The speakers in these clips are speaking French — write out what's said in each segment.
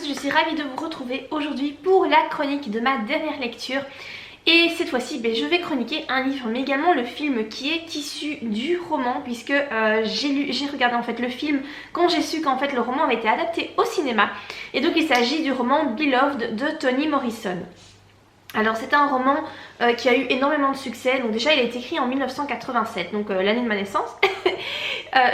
tous, je suis ravie de vous retrouver aujourd'hui pour la chronique de ma dernière lecture. Et cette fois-ci, je vais chroniquer un livre, mais également le film qui est issu du roman, puisque j'ai regardé en fait le film quand j'ai su qu'en fait le roman avait été adapté au cinéma. Et donc il s'agit du roman Beloved de Toni Morrison. Alors c'est un roman qui a eu énormément de succès. Donc déjà il a été écrit en 1987, donc l'année de ma naissance.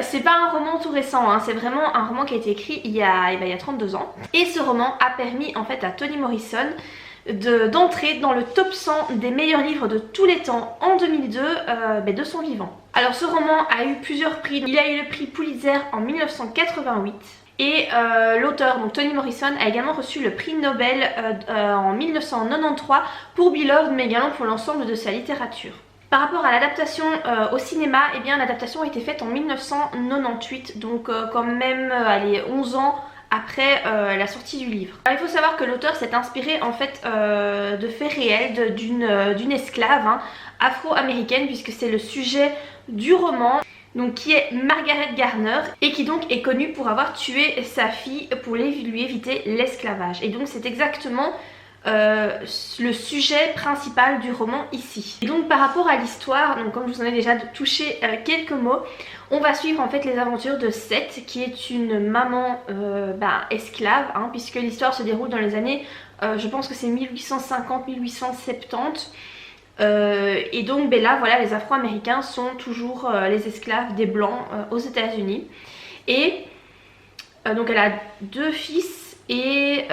C'est pas un roman tout récent, hein, c'est vraiment un roman qui a été écrit il y a 32 ans. Et ce roman a permis en fait à Toni Morrison d'entrer dans le top 100 des meilleurs livres de tous les temps en 2002 de son vivant. Alors ce roman a eu plusieurs prix. Il a eu le prix Pulitzer en 1988. Et l'auteur, donc Toni Morrison, a également reçu le prix Nobel en 1993 pour Beloved, mais également pour l'ensemble de sa littérature. Par rapport à l'adaptation au cinéma, eh bien l'adaptation a été faite en 1998, donc quand même 11 ans après la sortie du livre. Alors, il faut savoir que l'auteur s'est inspiré en fait de faits réels d'une esclave afro-américaine, puisque c'est le sujet du roman. Donc qui est Margaret Garner et qui donc est connue pour avoir tué sa fille pour lui éviter l'esclavage. Et donc c'est exactement le sujet principal du roman ici. Et donc par rapport à l'histoire, donc comme je vous en ai déjà touché quelques mots, on va suivre en fait les aventures de Seth, qui est une maman esclave, puisque l'histoire se déroule dans les années, je pense que c'est 1850-1870. Et donc là voilà, les Afro-Américains sont toujours les esclaves des Blancs aux États-Unis. Et donc elle a deux fils et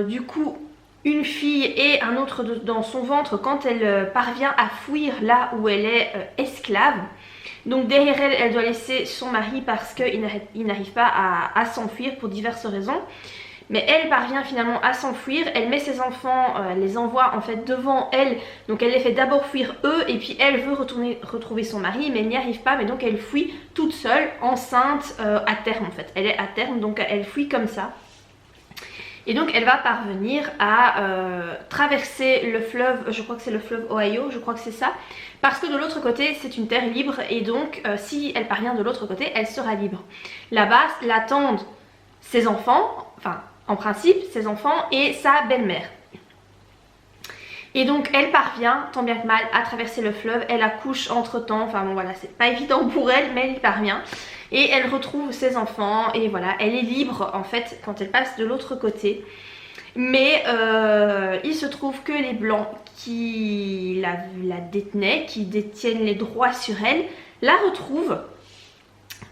du coup une fille et un autre dans son ventre quand elle parvient à fuir là où elle est esclave. Donc derrière elle, elle doit laisser son mari parce qu'il n'arrive pas à s'enfuir pour diverses raisons. Mais elle parvient finalement à s'enfuir, elle met ses enfants, elle les envoie en fait devant elle. Donc elle les fait d'abord fuir eux et puis elle veut retrouver son mari, mais elle n'y arrive pas. Mais donc elle fuit toute seule, enceinte, à terme en fait. Elle est à terme, donc elle fuit comme ça. Et donc elle va parvenir à traverser le fleuve, je crois que c'est le fleuve Ohio, je crois que c'est ça. Parce que de l'autre côté c'est une terre libre et donc si elle parvient de l'autre côté, elle sera libre. Là-bas l'attendent ses enfants, enfin en principe ses enfants et sa belle-mère. Et donc elle parvient tant bien que mal à traverser le fleuve, elle accouche entre temps, enfin bon voilà, c'est pas évident pour elle mais elle y parvient. Et elle retrouve ses enfants et voilà, elle est libre en fait quand elle passe de l'autre côté. Mais il se trouve que les Blancs qui la détenaient, qui détiennent les droits sur elle, la retrouvent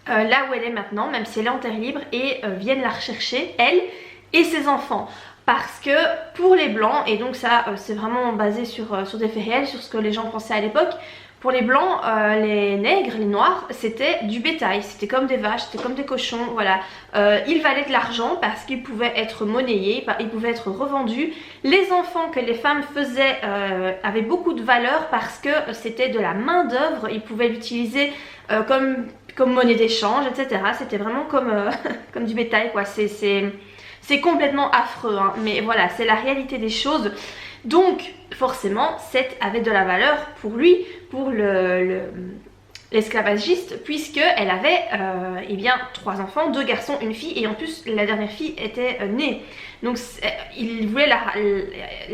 là où elle est maintenant, même si elle est en terre libre, et viennent la rechercher, elle et ses enfants. Parce que pour les Blancs, et donc ça c'est vraiment basé sur des faits réels, sur ce que les gens pensaient à l'époque, pour les Blancs, les nègres, les noirs, c'était du bétail, c'était comme des vaches, c'était comme des cochons, voilà. Ils valaient de l'argent parce qu'ils pouvaient être monnayés, ils pouvaient être revendus. Les enfants que les femmes faisaient avaient beaucoup de valeur parce que c'était de la main d'œuvre, ils pouvaient l'utiliser comme monnaie d'échange, etc. C'était vraiment comme, comme du bétail, quoi. C'est complètement affreux, mais voilà, c'est la réalité des choses. Donc forcément Seth avait de la valeur pour lui, pour l'esclavagiste, puisqu'elle avait 3 enfants, 2 garçons, une fille, et en plus la dernière fille était née. Donc il voulait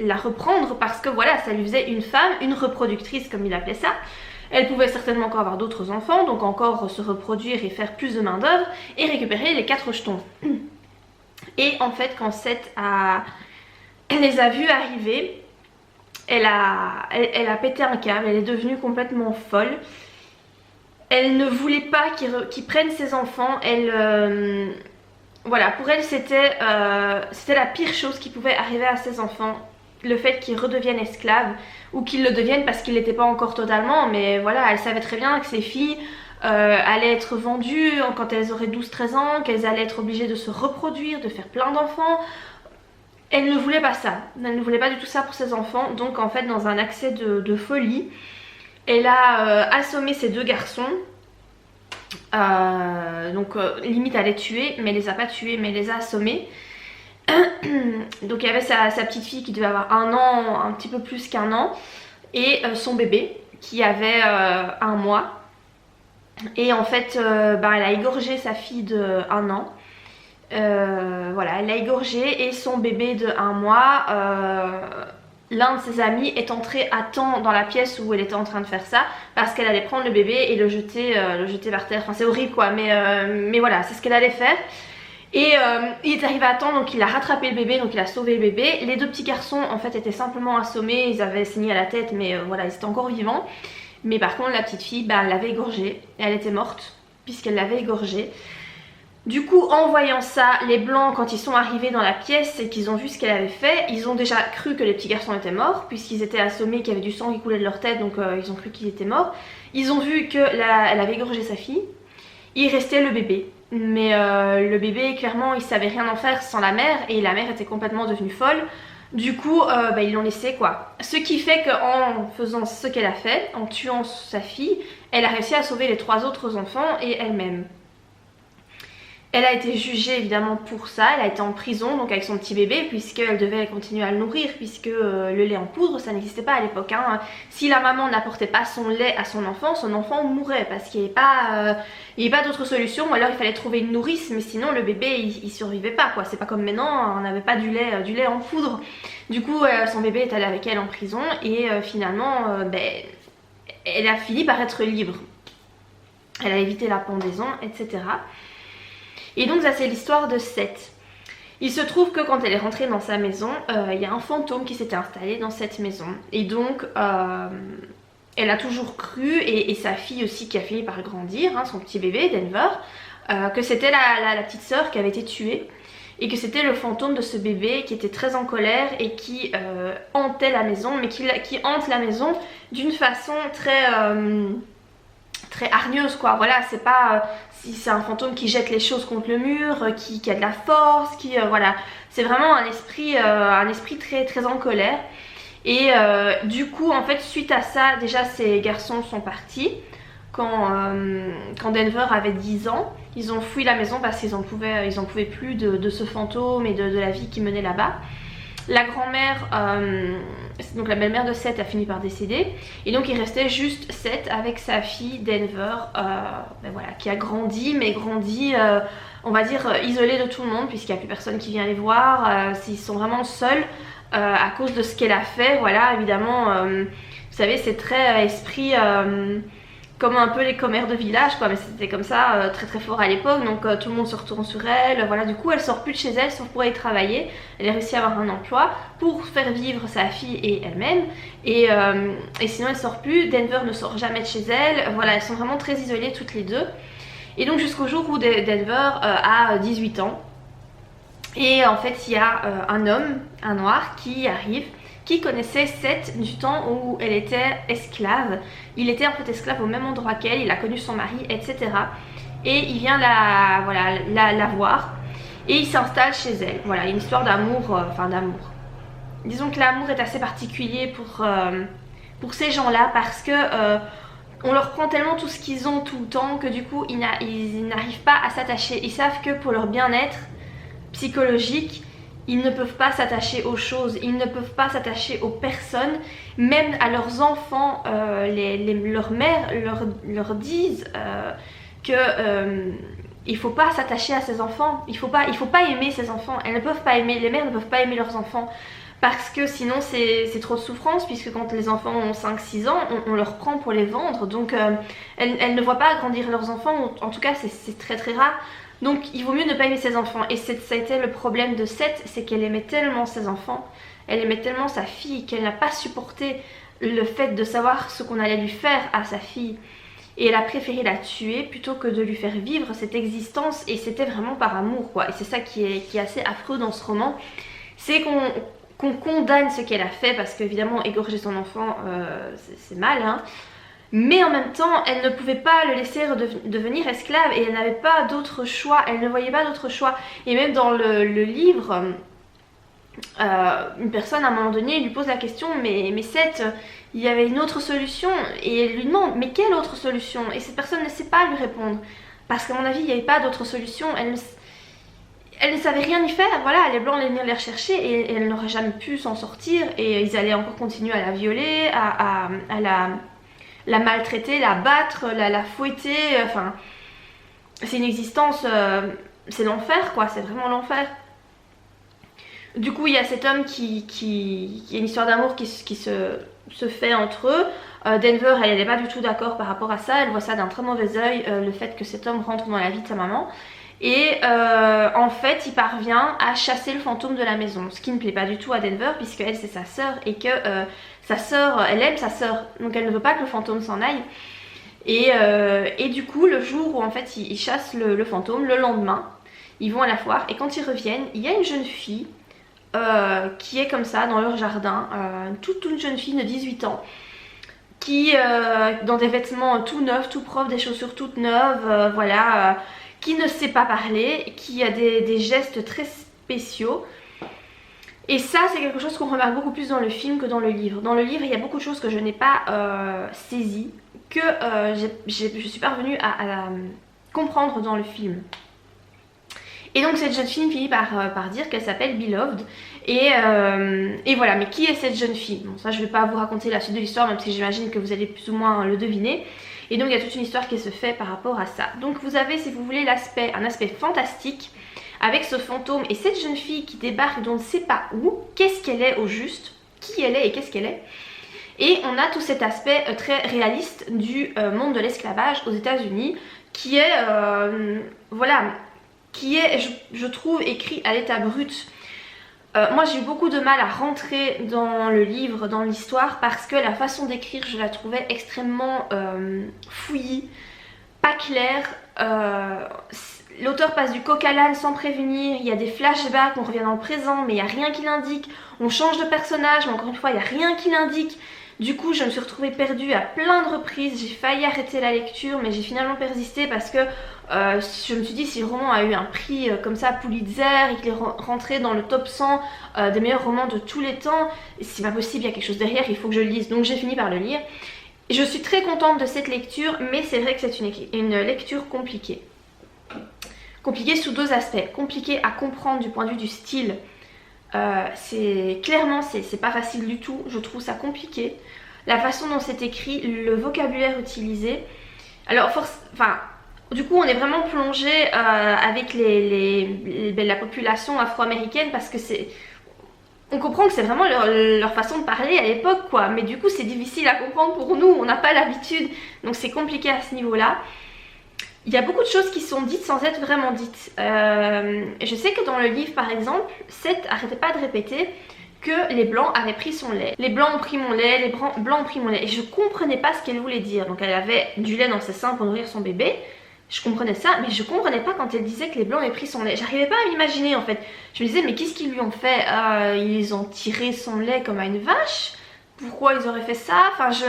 la reprendre parce que voilà, ça lui faisait une femme, une reproductrice comme il appelait ça. Elle pouvait certainement encore avoir d'autres enfants, donc encore se reproduire et faire plus de main d'œuvre et récupérer les 4 jetons. Et en fait quand Seth les a vus arriver, elle a pété un câble, elle est devenue complètement folle. Elle ne voulait pas qu'ils prennent ses enfants. Voilà, pour elle c'était la pire chose qui pouvait arriver à ses enfants. Le fait qu'ils redeviennent esclaves, ou qu'ils le deviennent parce qu'ils n'étaient pas encore totalement, mais voilà, elle savait très bien que ses filles allaient être vendues quand elles auraient 12-13 ans, qu'elles allaient être obligées de se reproduire, de faire plein d'enfants. Elle ne voulait pas ça, elle ne voulait pas du tout ça pour ses enfants. Donc en fait dans un accès de folie, elle a assommé ses 2 garçons. Limite à les tuer, mais elle les a pas tués, mais elle les a assommés. Donc il y avait sa petite fille qui devait avoir 1 an, un petit peu plus qu'1 an, et son bébé qui avait 1 mois. Et en fait elle a égorgé sa fille de 1 an. Voilà, elle l'a égorgé et son bébé de 1 mois, l'un de ses amis est entré à temps dans la pièce où elle était en train de faire ça parce qu'elle allait prendre le bébé et le jeter par terre. Enfin c'est horrible quoi, mais voilà, c'est ce qu'elle allait faire. Et il est arrivé à temps, donc il a rattrapé le bébé, donc il a sauvé le bébé. Les 2 petits garçons en fait étaient simplement assommés, ils avaient saigné à la tête, mais voilà, ils étaient encore vivants. Mais par contre la petite fille, bah, elle l'avait égorgée, et elle était morte puisqu'elle l'avait égorgée. Du coup, en voyant ça, les blancs, quand ils sont arrivés dans la pièce et qu'ils ont vu ce qu'elle avait fait, ils ont déjà cru que les petits garçons étaient morts, puisqu'ils étaient assommés, qu'il y avait du sang qui coulait de leur tête, donc ils ont cru qu'ils étaient morts. Ils ont vu qu'elle avait égorgé sa fille. Il restait le bébé. Mais le bébé, clairement, il savait rien en faire sans la mère, et la mère était complètement devenue folle. Du coup, bah, ils l'ont laissé quoi. Ce qui fait qu'en faisant ce qu'elle a fait, en tuant sa fille, elle a réussi à sauver les 3 autres enfants et elle-même. Elle a été jugée évidemment pour ça, elle a été en prison donc avec son petit bébé puisqu'elle devait continuer à le nourrir puisque le lait en poudre ça n'existait pas à l'époque. Hein. Si la maman n'apportait pas son lait à son enfant mourait parce qu'il n'y avait pas d'autre solution, ou alors il fallait trouver une nourrice mais sinon le bébé il survivait pas quoi. C'est pas comme maintenant, on n'avait pas du lait en poudre. Du coup son bébé est allé avec elle en prison et finalement ben, elle a fini par être libre. Elle a évité la pendaison etc. Et donc ça c'est l'histoire de Seth. Il se trouve que quand elle est rentrée dans sa maison, il y a un fantôme qui s'était installé dans cette maison. Et donc elle a toujours cru, et sa fille aussi qui a fini par grandir, hein, son petit bébé Denver, que c'était la petite sœur qui avait été tuée. Et que c'était le fantôme de ce bébé qui était très en colère et qui hantait la maison, mais qui hante la maison d'une façon très hargneuse quoi. Voilà, c'est pas si c'est un fantôme qui jette les choses contre le mur, qui a de la force, voilà, c'est vraiment un esprit très en colère. Et du coup en fait suite à ça, déjà ces garçons sont partis quand Denver avait 10 ans. Ils ont fui la maison parce qu'ils en pouvaient plus de ce fantôme et de la vie qui menait là-bas. La grand-mère, donc la belle-mère de Seth a fini par décéder. Et donc il restait juste Seth avec sa fille Denver, ben voilà, qui a grandi, mais on va dire, isolée de tout le monde, puisqu'il n'y a plus personne qui vient les voir. Ils sont vraiment seuls à cause de ce qu'elle a fait. Voilà, évidemment, vous savez, c'est très esprit... comme un peu les commères de village quoi, mais c'était comme ça très fort à l'époque, donc tout le monde se retourne sur elle, voilà. Du coup elle sort plus de chez elle sauf pour aller travailler. Elle a réussi à avoir un emploi pour faire vivre sa fille et elle-même, et sinon elle sort plus. Denver ne sort jamais de chez elle, voilà, elles sont vraiment très isolées toutes les deux. Et donc jusqu'au jour où Denver a 18 ans, et en fait il y a un homme, un noir, qui arrive, qui connaissait Seth du temps où elle était esclave. Il était en fait esclave au même endroit qu'elle, il a connu son mari, etc. Et il vient la voir et il s'installe chez elle. Voilà, une histoire d'amour, d'amour. Disons que l'amour est assez particulier pour ces gens-là parce que on leur prend tellement tout ce qu'ils ont tout le temps que du coup ils n'arrivent pas à s'attacher. Ils savent que pour leur bien-être psychologique, ils ne peuvent pas s'attacher aux choses, ils ne peuvent pas s'attacher aux personnes, même à leurs enfants. Leurs mères leur disent que il faut pas s'attacher à ses enfants, il faut pas aimer ses enfants. Elles ne peuvent pas aimer, les mères ne peuvent pas aimer leurs enfants parce que sinon c'est trop de souffrance, puisque quand les enfants ont 5-6 ans, on leur prend pour les vendre. Donc elles ne voient pas grandir leurs enfants, en tout cas c'est très rare. Donc il vaut mieux ne pas aimer ses enfants. Et ça a été le problème de Seth, c'est qu'elle aimait tellement ses enfants, elle aimait tellement sa fille, qu'elle n'a pas supporté le fait de savoir ce qu'on allait lui faire à sa fille. Et elle a préféré la tuer plutôt que de lui faire vivre cette existence. Et c'était vraiment par amour quoi. Et c'est ça qui est assez affreux dans ce roman. C'est qu'on condamne ce qu'elle a fait, parce qu'évidemment égorger son enfant c'est mal hein. Mais en même temps elle ne pouvait pas le laisser devenir esclave, et elle n'avait pas d'autre choix, elle ne voyait pas d'autre choix. Et même dans le livre, une personne à un moment donné lui pose la question, mais Seth, il y avait une autre solution, et elle lui demande mais quelle autre solution, et cette personne ne sait pas lui répondre, parce qu'à mon avis il n'y avait pas d'autre solution. Elle ne savait rien y faire, voilà, les blancs allaient venir les rechercher et elle n'aurait jamais pu s'en sortir, et ils allaient encore continuer à la violer, à la maltraiter, la battre, la fouetter, enfin c'est une existence c'est l'enfer quoi, c'est vraiment l'enfer. Du coup il y a cet homme il y a une histoire d'amour qui se fait entre eux. Denver elle n'est pas du tout d'accord par rapport à ça, elle voit ça d'un très mauvais oeil, le fait que cet homme rentre dans la vie de sa maman. Et en fait il parvient à chasser le fantôme de la maison, ce qui ne plaît pas du tout à Denver puisque elle c'est sa sœur et que sa sœur, elle aime sa sœur, donc elle ne veut pas que le fantôme s'en aille. Et du coup le jour où en fait ils chassent le fantôme, le lendemain ils vont à la foire et quand ils reviennent il y a une jeune fille qui est comme ça dans leur jardin, toute jeune fille de 18 ans qui dans des vêtements tout neufs, tout propres, des chaussures toutes neuves, voilà, qui ne sait pas parler, qui a des gestes très spéciaux. Et ça c'est quelque chose qu'on remarque beaucoup plus dans le film que dans le livre. Dans le livre il y a beaucoup de choses que je n'ai pas saisies, que je suis parvenue à comprendre dans le film. Et donc cette jeune fille finit par dire qu'elle s'appelle Beloved. Et voilà, mais qui est cette jeune fille? Bon, ça je vais pas vous raconter la suite de l'histoire, même si j'imagine que vous allez plus ou moins le deviner. Et donc il y a toute une histoire qui se fait par rapport à ça. Donc vous avez, si vous voulez, un aspect fantastique avec ce fantôme et cette jeune fille qui débarque dont on ne sait pas où, qu'est-ce qu'elle est au juste, qui elle est et qu'est-ce qu'elle est. Et on a tout cet aspect très réaliste du monde de l'esclavage aux États-Unis qui est, voilà, qui est, je trouve, écrit à l'état brut. Moi j'ai eu beaucoup de mal à rentrer dans le livre, dans l'histoire, parce que la façon d'écrire je la trouvais extrêmement fouillie, pas claire. L'auteur passe du coq à l'âne sans prévenir, il y a des flashbacks, on revient dans le présent mais il n'y a rien qui l'indique, on change de personnage mais encore une fois il n'y a rien qui l'indique. Du coup je me suis retrouvée perdue à plein de reprises, j'ai failli arrêter la lecture mais j'ai finalement persisté parce que je me suis dit si le roman a eu un prix comme ça Pulitzer et qu'il est rentré dans le top 100 des meilleurs romans de tous les temps, c'est pas possible, il y a quelque chose derrière, il faut que je le lise, donc j'ai fini par le lire. Et je suis très contente de cette lecture mais c'est vrai que c'est une lecture compliquée. Compliquée sous deux aspects, compliquée à comprendre du point de vue du style. Clairement c'est pas facile du tout, je trouve ça compliqué. La façon dont c'est écrit, le vocabulaire utilisé. Alors du coup on est vraiment plongé avec la population afro-américaine parce que on comprend que c'est vraiment leur façon de parler à l'époque quoi. Mais du coup c'est difficile à comprendre pour nous, on n'a pas l'habitude. Donc c'est compliqué à ce niveau là. Il y a beaucoup de choses qui sont dites sans être vraiment dites. Je sais que dans le livre par exemple, Seth arrêtait pas de répéter que les blancs avaient pris son lait. Les blancs ont pris mon lait, les blancs ont pris mon lait. Et je comprenais pas ce qu'elle voulait dire. Donc elle avait du lait dans ses seins pour nourrir son bébé. Je comprenais ça, mais je comprenais pas quand elle disait que les blancs avaient pris son lait. J'arrivais pas à m'imaginer en fait. Je me disais mais qu'est-ce qu'ils lui ont fait? Ils ont tiré son lait comme à une vache? Pourquoi ils auraient fait ça? Enfin je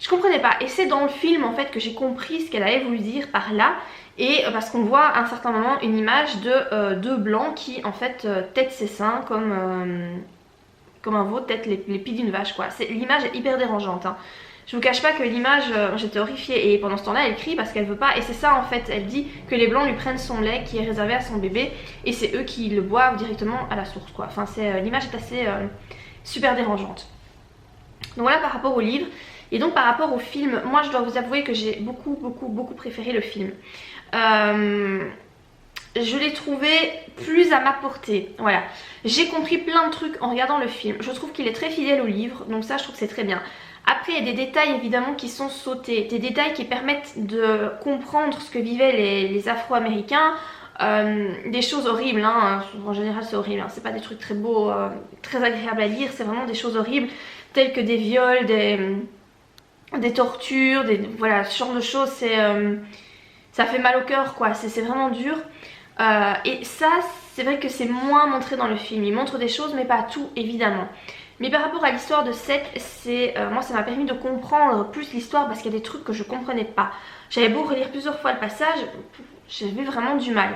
comprenais pas. Et c'est dans le film en fait que j'ai compris ce qu'elle avait voulu dire par là. Et parce qu'on voit à un certain moment une image de deux blancs qui en fait têtent ses seins comme un veau tête les pieds d'une vache quoi. L'image est hyper dérangeante hein. Je vous cache pas que l'image, j'étais horrifiée et pendant ce temps-là elle crie parce qu'elle veut pas. Et c'est ça en fait, elle dit que les blancs lui prennent son lait qui est réservé à son bébé et c'est eux qui le boivent directement à la source quoi. Enfin l'image est assez super dérangeante. Donc voilà par rapport au livre. Et donc par rapport au film, moi je dois vous avouer que j'ai beaucoup préféré le film. Je l'ai trouvé plus à ma portée, voilà. J'ai compris plein de trucs en regardant le film. Je trouve qu'il est très fidèle au livre, donc ça je trouve que c'est très bien. Après il y a des détails évidemment qui sont sautés, des détails qui permettent de comprendre ce que vivaient les Afro-Américains. Des choses horribles, hein. En général c'est horrible, hein. C'est pas des trucs très beaux, très agréables à lire, c'est vraiment des choses horribles telles que des viols, des tortures, voilà, ce genre de choses, ça fait mal au cœur quoi, c'est vraiment dur. Et ça c'est vrai que c'est moins montré dans le film, il montre des choses mais pas tout évidemment. Mais par rapport à l'histoire de Seth, moi ça m'a permis de comprendre plus l'histoire parce qu'il y a des trucs que je comprenais pas. J'avais beau relire plusieurs fois le passage, j'avais vraiment du mal.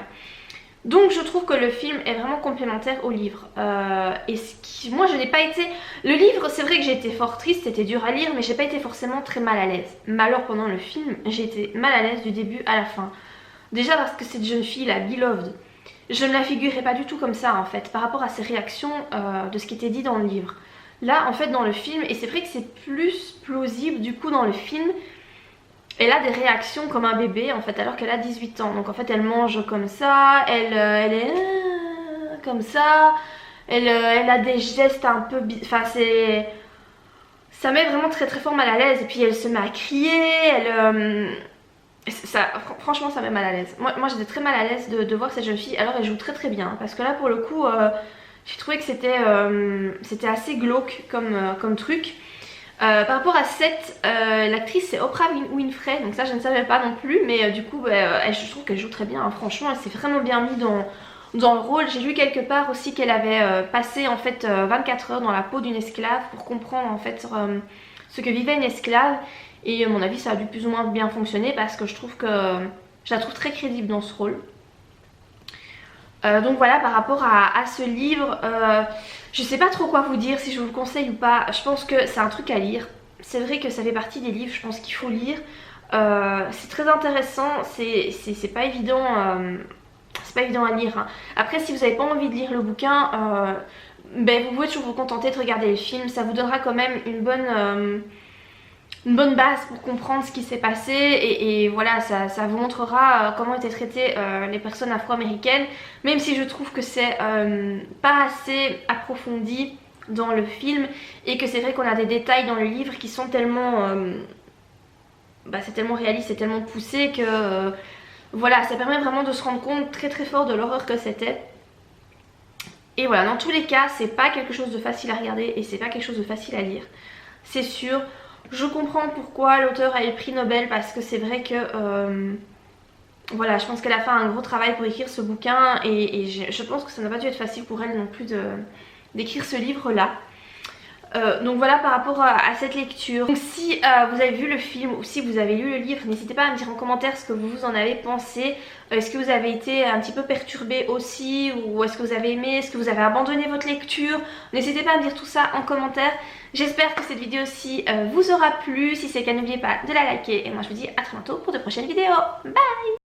Donc je trouve que le film est vraiment complémentaire au livre. Moi je n'ai pas été... Le livre c'est vrai que j'ai été fort triste, c'était dur à lire mais j'ai pas été forcément très mal à l'aise. Mais alors pendant le film j'ai été mal à l'aise du début à la fin. Déjà parce que cette jeune fille, la Beloved, je ne la figurais pas du tout comme ça en fait par rapport à ses réactions de ce qui était dit dans le livre. Là en fait dans le film, et c'est vrai que c'est plus plausible du coup dans le film, elle a des réactions comme un bébé en fait alors qu'elle a 18 ans. Donc en fait elle mange comme ça, elle est comme ça, elle a des gestes un peu... Enfin c'est... Ça met vraiment très très fort mal à l'aise et puis elle se met à crier, franchement ça met mal à l'aise. Moi j'étais très mal à l'aise de voir cette jeune fille, alors elle joue très très bien parce que là pour le coup j'ai trouvé que c'était assez glauque comme truc. Par rapport à cette, l'actrice c'est Oprah Winfrey, donc ça je ne savais pas non plus, mais du coup je trouve qu'elle joue très bien, hein. Franchement elle s'est vraiment bien mise dans le rôle. J'ai lu quelque part aussi qu'elle avait passé en fait 24 heures dans la peau d'une esclave pour comprendre en fait ce que vivait une esclave, et à mon avis ça a dû plus ou moins bien fonctionner parce que je la trouve très crédible dans ce rôle. Donc voilà, par rapport à ce livre, je sais pas trop quoi vous dire, si je vous le conseille ou pas. Je pense que c'est un truc à lire. C'est vrai que ça fait partie des livres, je pense qu'il faut lire. C'est très intéressant, c'est pas évident, c'est pas évident à lire, hein. Après si vous n'avez pas envie de lire le bouquin, ben, vous pouvez toujours vous contenter de regarder le film. Ça vous donnera quand même une bonne base pour comprendre ce qui s'est passé, et voilà, ça vous montrera comment étaient traitées les personnes afro-américaines, même si je trouve que c'est pas assez approfondi dans le film, et que c'est vrai qu'on a des détails dans le livre qui sont tellement c'est tellement réaliste, c'est tellement poussé que voilà, ça permet vraiment de se rendre compte très très fort de l'horreur que c'était. Et voilà, dans tous les cas c'est pas quelque chose de facile à regarder et c'est pas quelque chose de facile à lire, c'est sûr. Je comprends pourquoi l'auteur a eu le prix Nobel, parce que c'est vrai que voilà, je pense qu'elle a fait un gros travail pour écrire ce bouquin, et je pense que ça n'a pas dû être facile pour elle non plus d'écrire ce livre là. Donc voilà par rapport à cette lecture. Donc si vous avez vu le film ou si vous avez lu le livre, n'hésitez pas à me dire en commentaire ce que vous en avez pensé. Est-ce que vous avez été un petit peu perturbé aussi, ou est-ce que vous avez aimé, est-ce que vous avez abandonné votre lecture? N'hésitez pas à me dire tout ça en commentaire. J'espère que cette vidéo-ci vous aura plu. Si c'est le cas, n'oubliez pas de la liker, et moi je vous dis à très bientôt pour de prochaines vidéos. Bye!